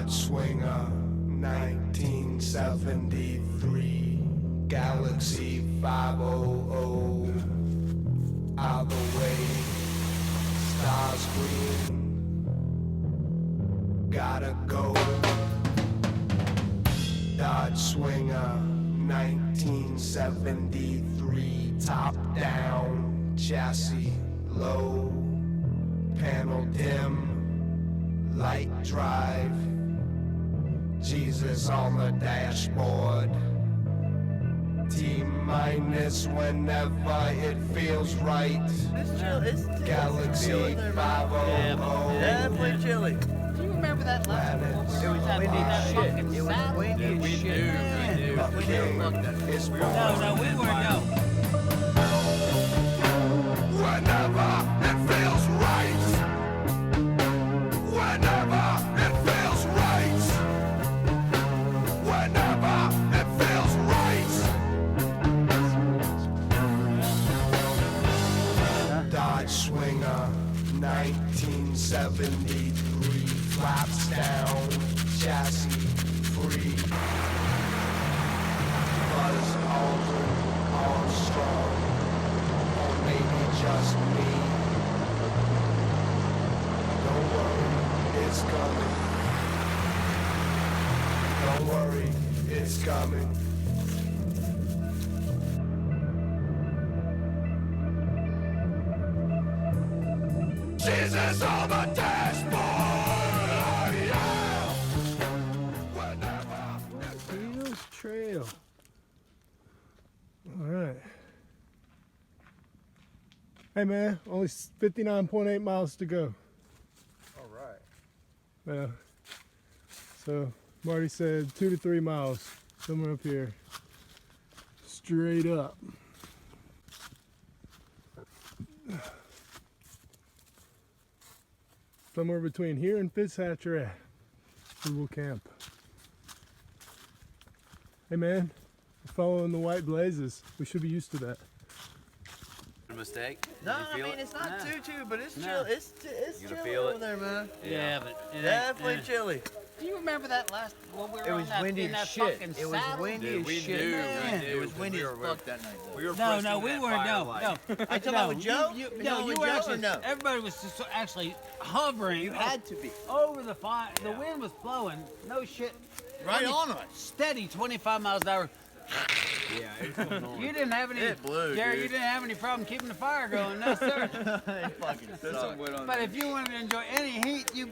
Dodge Swinger, 1973, Galaxy 500, out the way, stars green, gotta go. Dodge Swinger, 1973, top down, chassis low, panel dim, light drive, Jesus on the dashboard, T-minus whenever it feels right, Galaxy 500. Definitely chilly. Do you remember that last one? It was windy as shit. It was windy as shit. No, we weren't, no. Whenever it feels right. Whenever it feels right. Whenever it feels right. Dodge Swinger, 1973, flaps down, chassis free. Buzz Aldrin, Armstrong, or maybe just me. Don't worry, it's coming. Don't worry, it's coming. Jesus on the dashboard, yeah. Whenever Foothills Trail. All right. Hey man, only 59.8 miles to go. All right. Yeah. So Marty said 2 to 3 miles somewhere up here. Straight up. Somewhere between here and Foothills-Chattooga we will camp. Hey man, we're following the white blazes. We should be used to that. Mistake? No, Did you I feel mean it? it's not too, but it's No. chill. It's You gonna chilly feel over it? there, man. Yeah, but it ain't, Definitely chilly. Do you remember that last when we were It on was that, windy in as that shit. fucking It was saddle? windy Dude, as we shit. knew, Man, we it knew, was 'cause windy we as were- fuck that night, though. We were No, pressing no, we that weren't. No, firelight. no. Are you talking No, about with Joe? You No, with were Joe or actually. no? Everybody was just actually hovering. You had to be. over the fire. The wind was blowing. No shit. Right on us. Steady, 25 miles an hour. Yeah, it was going on. You didn't have any. It blew, Jerry, dude. you didn't have any problem keeping the fire going, no sir. It fucking sucked. But if you wanted to enjoy any heat, you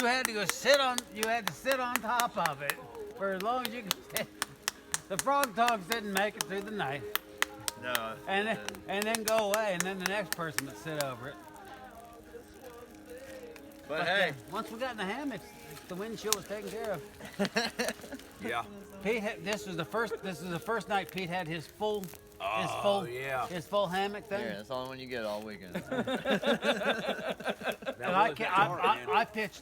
had to go sit on. You had to sit on top of it for as long as you could. Stay. The frog dogs didn't make it through the night, No. and then go away, and then the next person would sit over it. But hey, once we got in the hammocks, the windshield was taken care of. Yeah. Pete, this was the first night Pete had his full yeah. his full hammock thing. yeah, that's the only one you get all weekend. And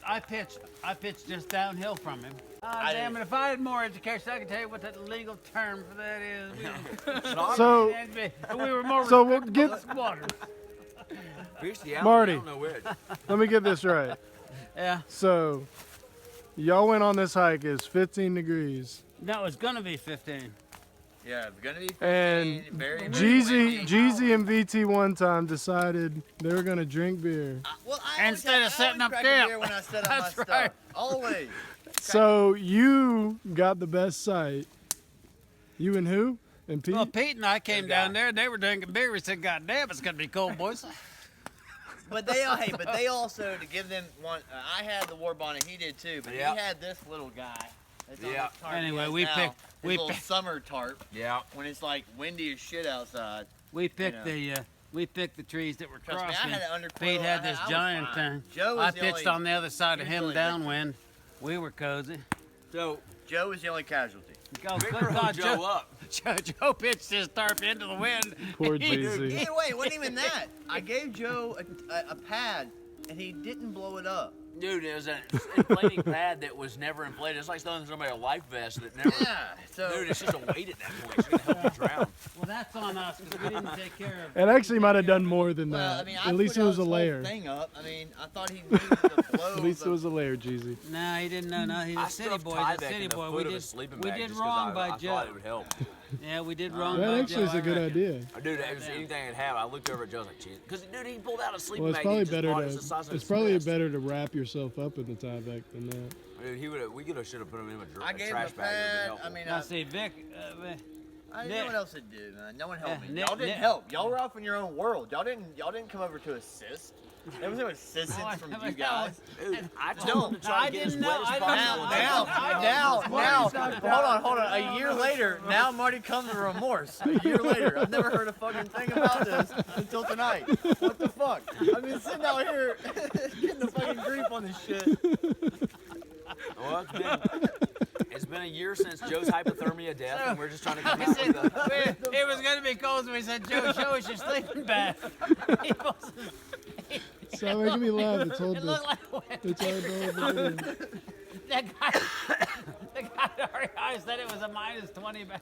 I pitched just downhill from him. Damn it! If I had more education, I could tell you what the legal term for that is. So We were more So we'll respectable get- squatters. Bestiality, Marty. I don't know which. let me get this right. Yeah. So y'all went on this hike. It's 15 degrees. No, it's gonna be 15. Yeah, it's gonna be 15, And very Jeezy and VT one time decided they were gonna drink beer. Well, I Instead always of setting up crack a camp. beer when I set up my That's stuff. right. Always. So you got the best sight. You and who? And Pete? Well, Pete and I came down there, and they were drinking beer. We said, "God damn, it's gonna be cold, boys." But they also, to give them one, I had the war bonnet, he did too, but Yeah. he had this little guy. That's on Yeah. the tarp he Anyway, has we now, picked- his we little picked- summer tarp Yeah. when it's like windy as shit outside. We picked You the trees that were Trust me, I crossing. had it under Pete had this I was giant fine. thing. Joe was I the pitched only- on the other side of he was him the only downwind. We were cozy. So, Joe was the only casualty. Oh, we good rolled God, Joe up. Joe pitched his tarp into the wind. Poor Jeezy. Either way, it wasn't even that. I gave Joe a pad, and he didn't blow it up. Dude, it was an inflating pad that was never inflated. It's like throwing somebody a life vest that never. Yeah. So Dude, it's just a weight at that point. It's gonna help you drown. Well, that's on us because we didn't take care of It actually might have done more than well, that. I mean, I At least put it was a his whole layer. Thing up. I mean, I thought he needed to blow. At least it the- was a layer, Jeezy. No, he didn't know. No, he's I a city stuffed boy. He's a Tyvek city in the boy. foot of a sleeping We bag did just 'cause wrong I by thought Joe. it would help. Yeah, we did wrong That by actually Joe. is a good idea. Dude, it was anything I'd have. I looked over at Joe, I was like, "Jeez," because dude, he pulled out a sleeping Well, it's bag. probably He just better bought to. it. It's the size of It's his probably fist. better to wrap yourself up in the Tyvek than that. Dude, we could have should have put him in I a gave him trash a bag. It pad. would've I been mean, Now, see, Vic, I didn't know Nick. what else to do, man. No one helped Yeah, me. Nick- Y'all didn't Nick- help. Y'all were off in your own world. Y'all didn't come over to assist. There was no assistance from you guys. helpful. Dude, I No, told him to try I to get as didn't wet know. as I possible. Now, hold on. A year later, now Marty comes to remorse. A year later, I've never heard a fucking thing about this until tonight. What the fuck? I've been sitting out here getting the fucking grief on this shit. Well, it's been a year since Joe's hypothermia death, and we're just trying to come He out said, with a. it was going to be cold, so we said, Joe, show us your sleeping bag. He wasn't- Stop making me laugh. It's all It looked like wet. It's all done. That guy, the guy already said it was a -20 bag.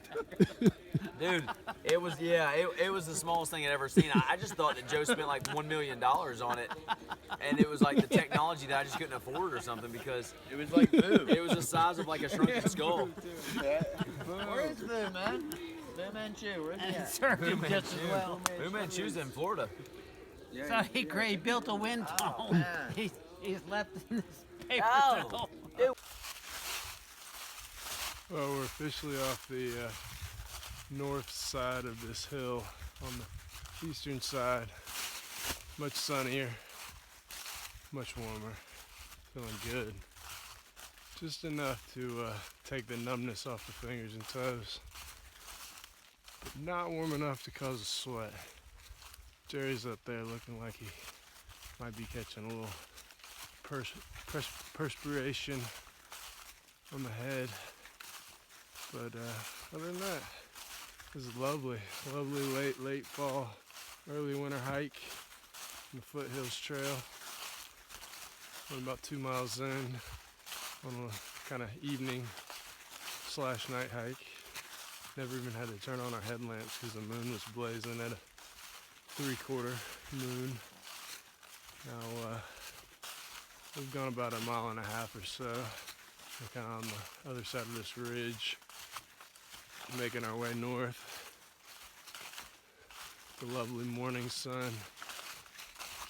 Dude, it was it was the smallest thing I'd ever seen. I just thought that Joe spent like $1 million on it, and it was like the technology that I just couldn't afford or something because It was like boo. it was the size of like a shrunken skull. Where is Boo, man? Boo Manchu, where's he And it at? served him just as well. Fu Manchu's in Florida. So he built a wind tunnel. man. He's left in this paper Oh. towel. Well, we're officially off the north side of this hill on the eastern side. Much sunnier, much warmer, feeling good. Just enough to take the numbness off the fingers and toes, but not warm enough to cause a sweat. Jerry's up there looking like he might be catching a little perspiration on the head. But other than that, this is lovely late fall, early winter hike on the Foothills Trail. We're about 2 miles in on a kind of evening/night hike. Never even had to turn on our headlamps because the moon was blazing at a 3/4 moon. Now we've gone about 1.5 miles or so. We're kind of on the other side of this ridge, making our way north. The lovely morning sun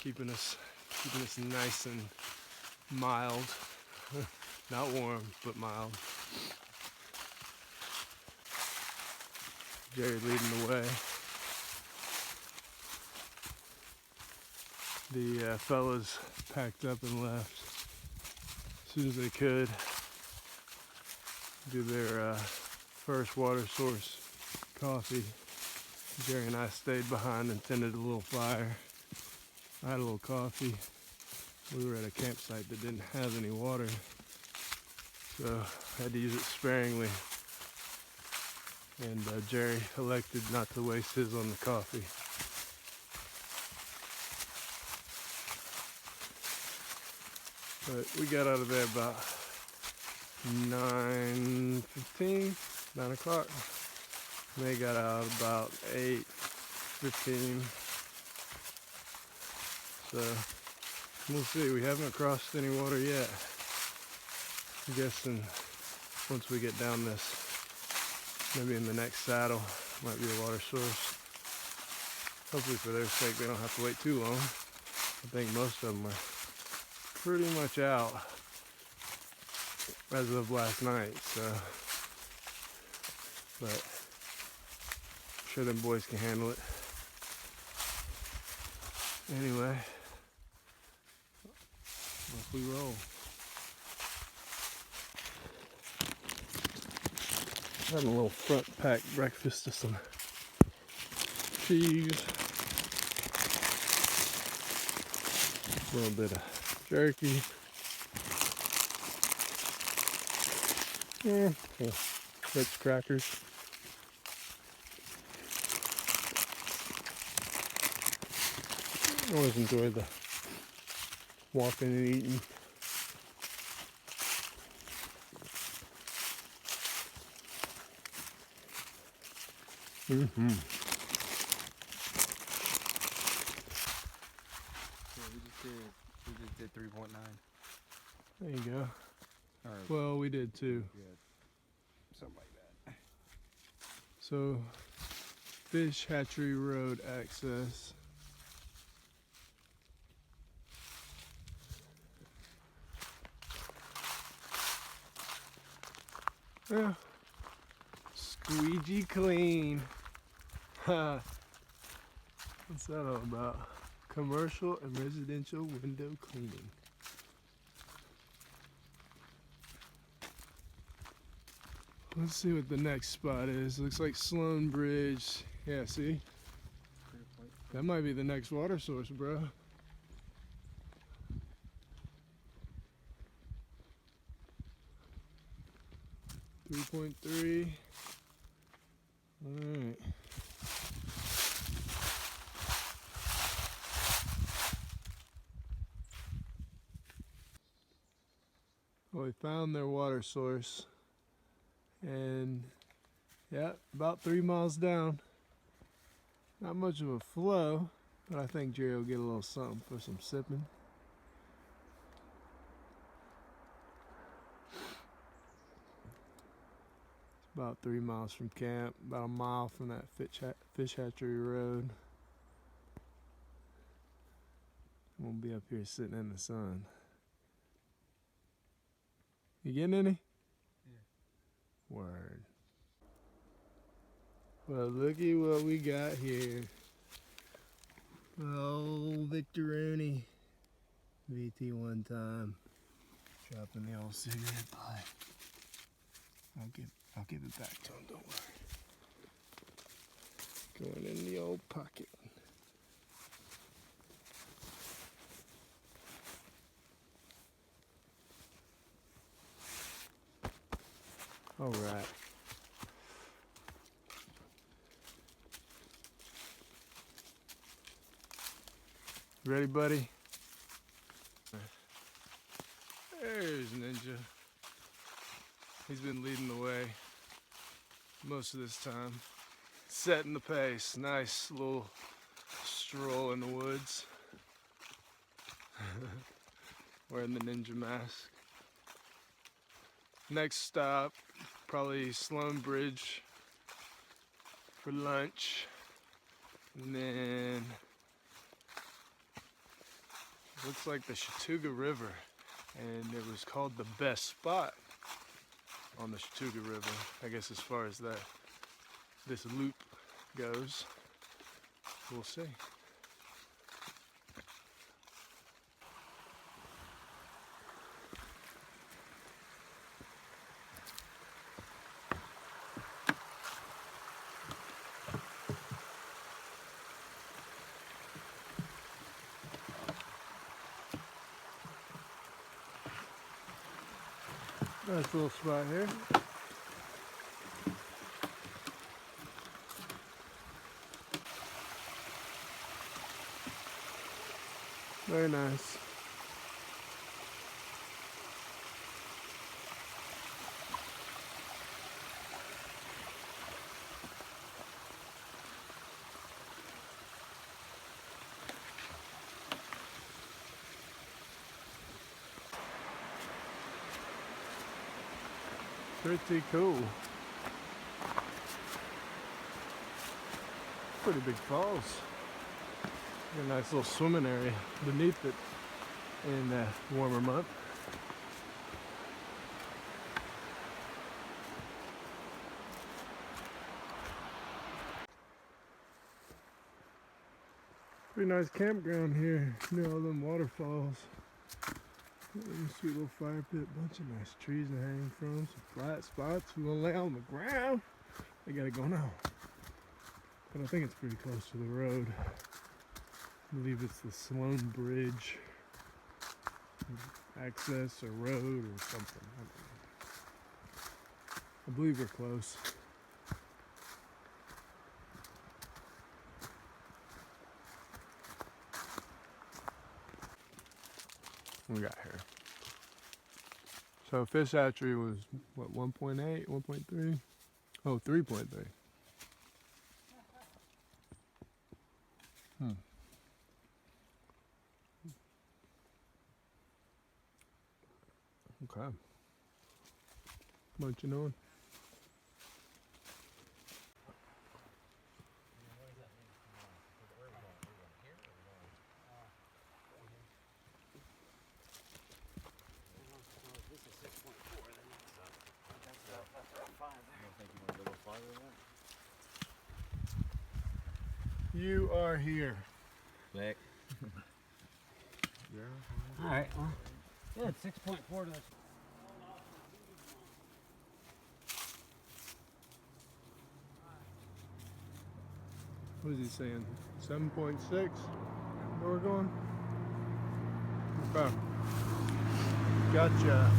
keeping us nice and mild. Not warm, but mild. Jerry leading the way. The fellas packed up and left as soon as they could. Do their first water source coffee. Jerry and I stayed behind and tended a little fire. I had a little coffee. We were at a campsite that didn't have any water, so I had to use it sparingly. And Jerry elected not to waste his on the coffee. But we got out of there about 9:15, 9 o'clock. They got out about 8:15. So we'll see. We haven't crossed any water yet. I'm guessing once we get down this, maybe in the next saddle, might be a water source. Hopefully for their sake they don't have to wait too long. I think most of them are pretty much out as of last night, so but I'm sure them boys can handle it. Anyway, off we roll. Having a little front pack breakfast of some cheese, a little bit of jerky, Ritz crackers. I always enjoy the walking and eating Mm-hmm. Yeah, we just did 3.9. There you go. Or Well, we did too. something like that. So, Fish Hatchery Road access. Yeah. Squeegee clean. Ha. What's that all about? Commercial and residential window cleaning. Let's see what the next spot is. Looks like Sloan Bridge. Yeah, see? That might be the next water source, bro. .3. Alright. Well, we found their water source. And yeah, about 3 miles down. Not much of a flow, but I think Jerry will get a little something for some sipping. It's about 3 miles from camp, about a mile from that fish hatchery road. Won't be up here sitting in the sun. You getting any? Yeah. Word. Well, looky what we got here. Oh, Victoroni. VT one time. Dropping the old cigarette pipe. I'll give it back to him, don't worry. Going in the old pocket. All right. Ready, buddy? There's Ninja. He's been leading the way most of this time. Setting the pace. Nice little stroll in the woods. Wearing the ninja mask. Next stop, probably Sloan Bridge for lunch. And then looks like the Chattooga River, and it was called the best spot on the Chattooga River, I guess, as far as this loop goes. We'll see. Nice little spot here. Very nice. Pretty cool. Pretty big falls. Got a nice little swimming area beneath it in the warmer month. Pretty nice campground here near all them waterfalls. Sweet little fire pit, bunch of nice trees to hang from, some flat spots. We gonna lay on the ground. They gotta go now. But I think it's pretty close to the road. I believe it's the Sloan Bridge access or road or something. I don't know. I believe we're close. We got here. So fish hatchery was what, 1.8, 1.3? Oh, 3.3. Okay. Munching on. This is 6.4. Then that's about 5 there. You are here. Back. All right. Well, good. 6.4 to the. What is he saying? 7.6? Where we're going? Okay. Gotcha.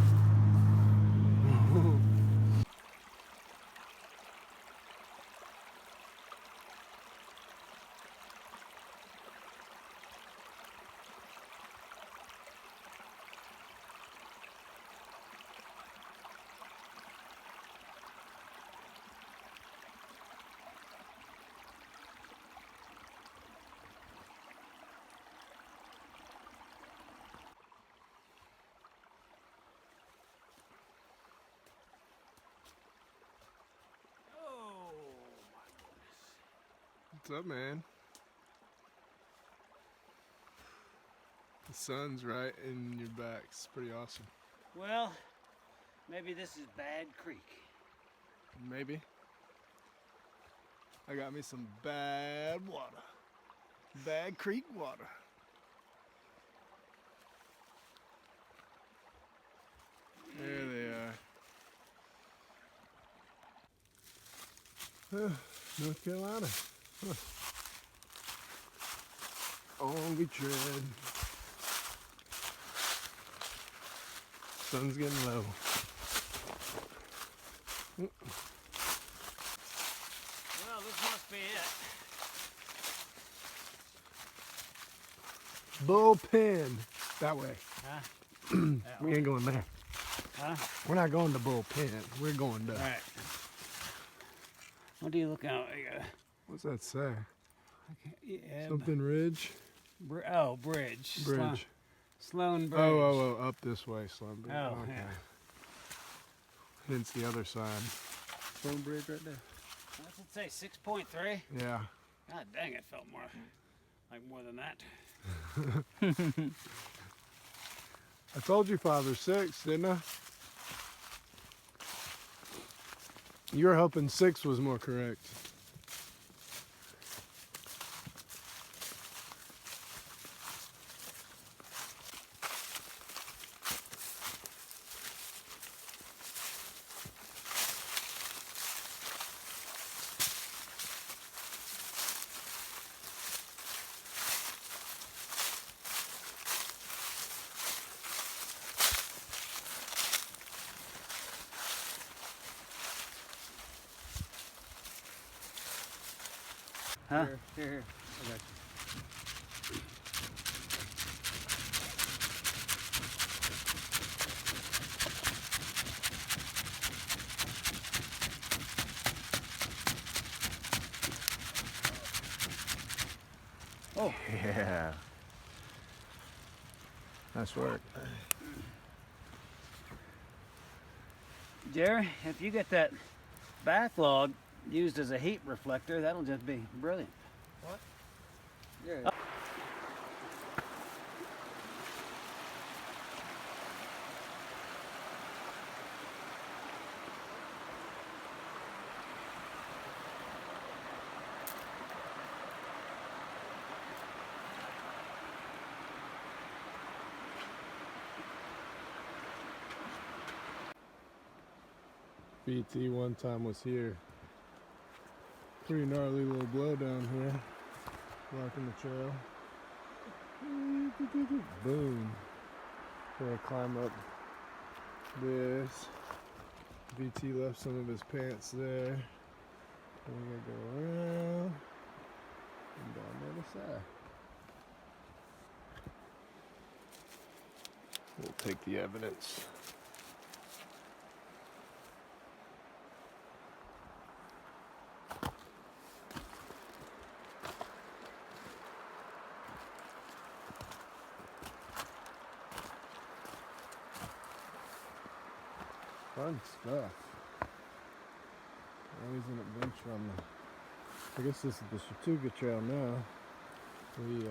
What's up, man? The sun's right in your back. It's pretty awesome. Well, maybe this is Bad Creek. Maybe. I got me some bad water. Bad Creek water. There they are. North Carolina. Huh. On we tread. Sun's getting low. Well, this must be it. Bullpen. That way. Huh? We ain't going there. Huh? We're not going to Bullpen. We're going to. All right. What do you look out? What's that say? Yeah, Something Ridge? Bridge. Bridge. Sloan Bridge. Oh, up this way, Sloan Bridge. Oh, okay. yeah. Hence the other side. Stone Bridge right there. What's it say? 6.3? Yeah. God dang, it felt more than that. I told you 5 or 6, didn't I? You were hoping 6 was more correct. Huh? Here. I got you. Oh. Yeah. Nice work. Jerry, if you get that backlog used as a heat reflector, that'll just be brilliant. What? Yeah. BT one time was here. Pretty gnarly little blow down here. Blocking the trail. Boom. Gonna climb up this. BT left some of his pants there. And we're gonna go around and down the other side. We'll take the evidence. Fun stuff. Always an adventure on the, I guess this is the Chattooga Trail now. We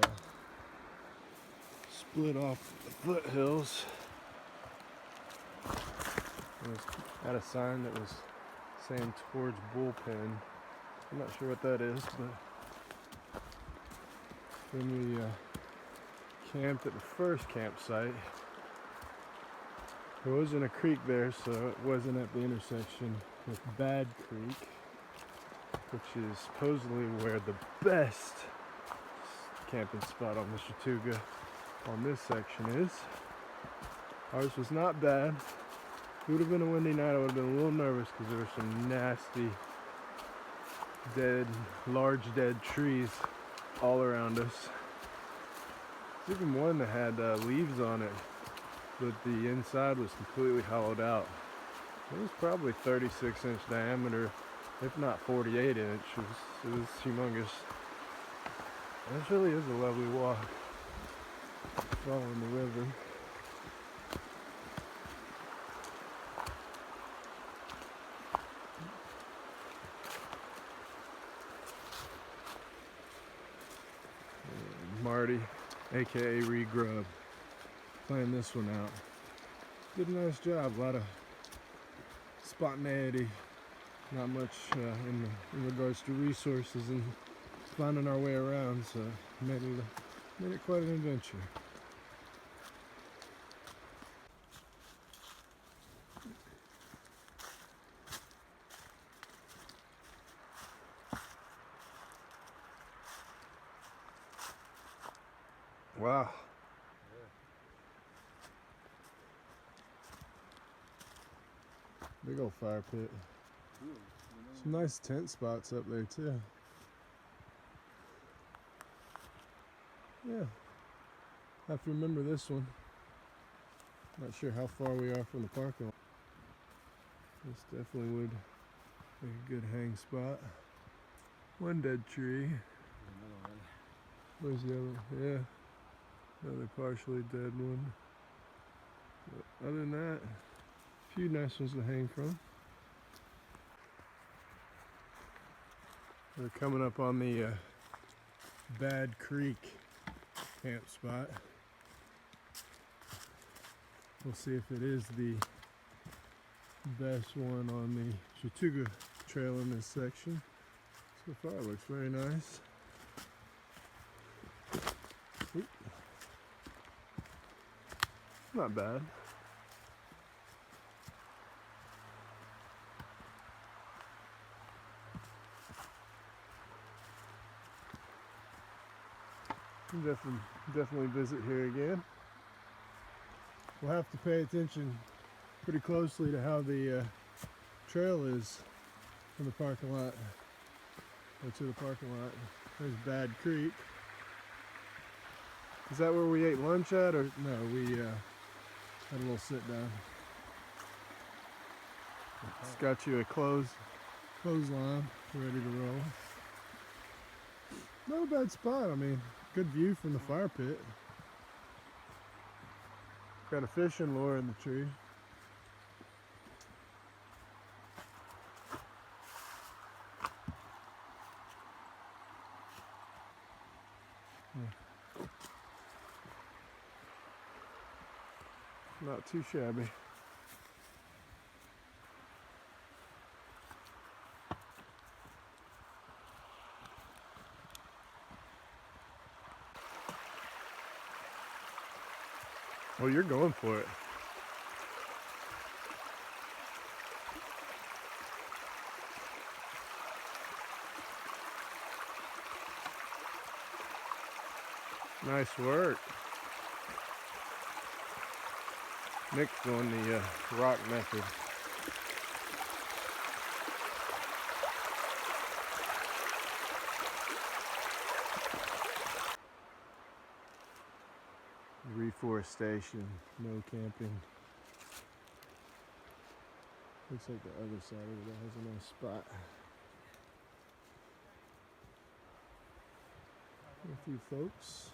split off the foothills. It was at a sign that was saying towards Bullpen. I'm not sure what that is, but then we camped at the first campsite. There wasn't a creek there, so it wasn't at the intersection with Bad Creek, which is supposedly where the best camping spot on the Chattooga on this section is. Ours was not bad. It would have been a windy night. I would have been a little nervous because there were some nasty, large dead trees all around us. There's even one that had leaves on it, but the inside was completely hollowed out. It was probably 36-inch diameter, if not 48 inch. It was humongous. This really is a lovely walk, following the river. Marty, aka Regrub, playing this one out. Did a nice job. A lot of spontaneity, not much in regards to resources and finding our way around. So made it quite an adventure. Wow. Big old fire pit. Some nice tent spots up there too. Yeah. I have to remember this one. Not sure how far we are from the parking lot. This definitely would make a good hang spot. One dead tree. Where's the other? Yeah. Another partially dead one. But other than that, a few nice ones to hang from. We're coming up on the Bad Creek camp spot. We'll see if it is the best one on the Chattooga Trail in this section. So far it looks very nice. Oop. Not bad. Definitely visit here again. We'll have to pay attention pretty closely to how the trail is from the parking lot, or to the parking lot. There's Bad Creek. Is that where we ate lunch at, or no? We had a little sit down. It's got you a clothesline ready to roll. Not a bad spot. I mean, good view from the fire pit. Got a fishing lure in the tree. Not too shabby. Oh, you're going for it. Nice work. Nick's doing the rock method. Reforestation, no camping. Looks like the other side of it has a nice spot. A few folks.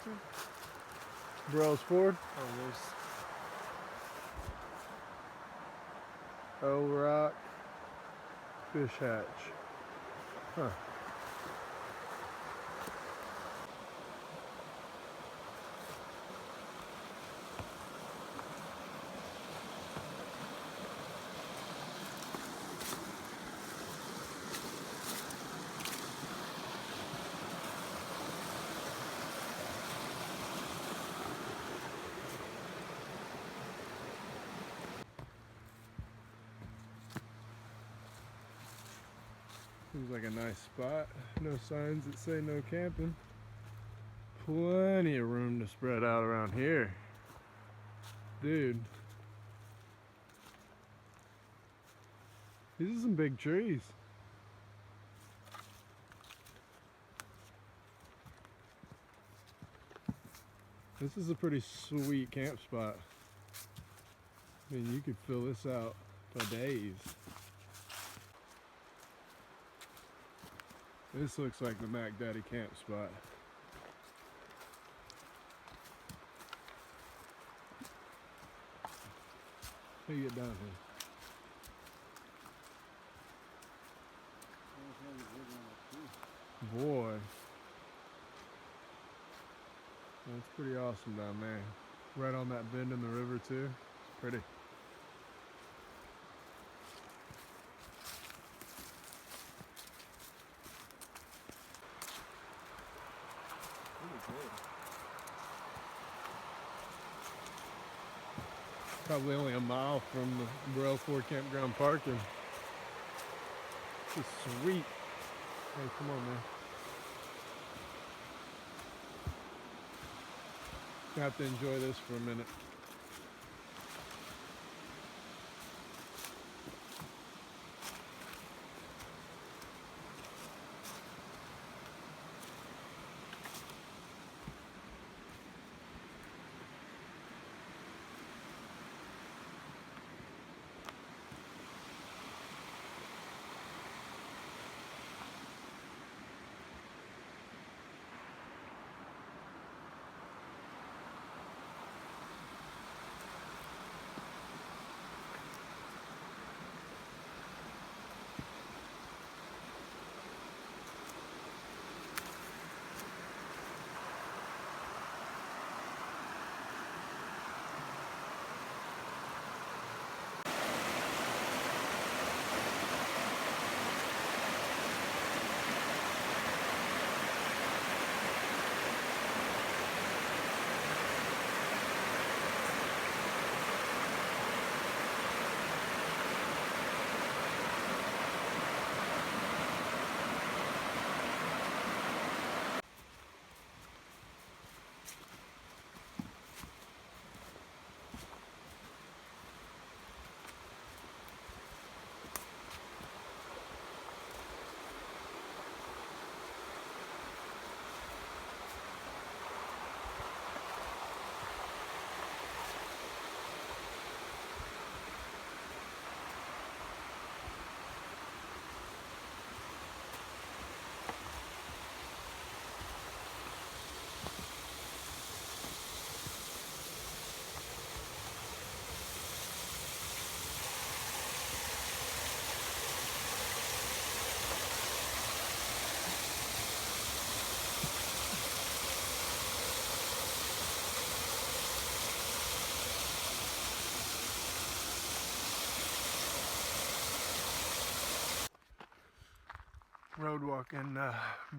picture? Burrells Ford. Oh, there's. O Rock. Fish hatch. Huh. Seems like a nice spot. No signs that say no camping. Plenty of room to spread out around here. Dude. These are some big trees. This is a pretty sweet camp spot. I mean, you could fill this out for days. This looks like the Mac Daddy camp spot. How you get down here? Boy. That's pretty awesome down there. Right on that bend in the river too. It's pretty. Probably only a mile from the Burrells Ford campground parking. This is sweet. Hey, come on, man. I have to enjoy this for a minute. Road walking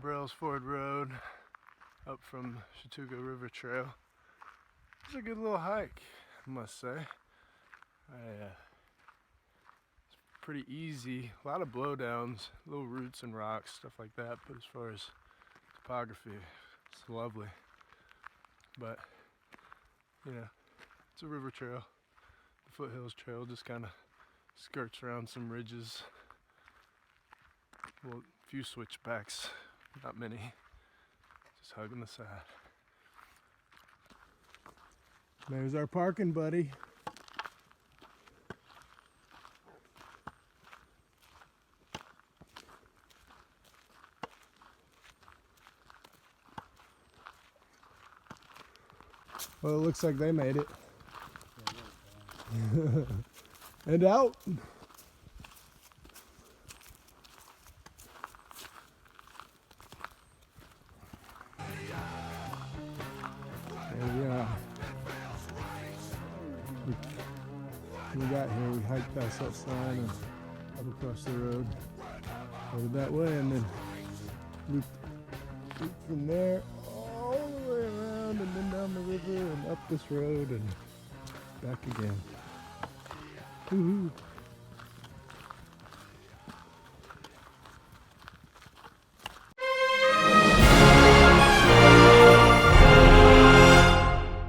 Burrells Ford Road up from Chattooga River Trail. It's a good little hike, I must say. It's pretty easy, a lot of blowdowns, little roots and rocks, stuff like that, but as far as topography, it's lovely. But, you know, it's a river trail. The Foothills Trail just kind of skirts around some ridges. Well, a few switchbacks, not many. Just hugging the side. There's our parking buddy. Well, it looks like they made it. And out. There we are. We got here, we hiked past that sign and up across the road, headed that way, and then looped from there all the way around and then down the river and up this road and back again. Woohoo!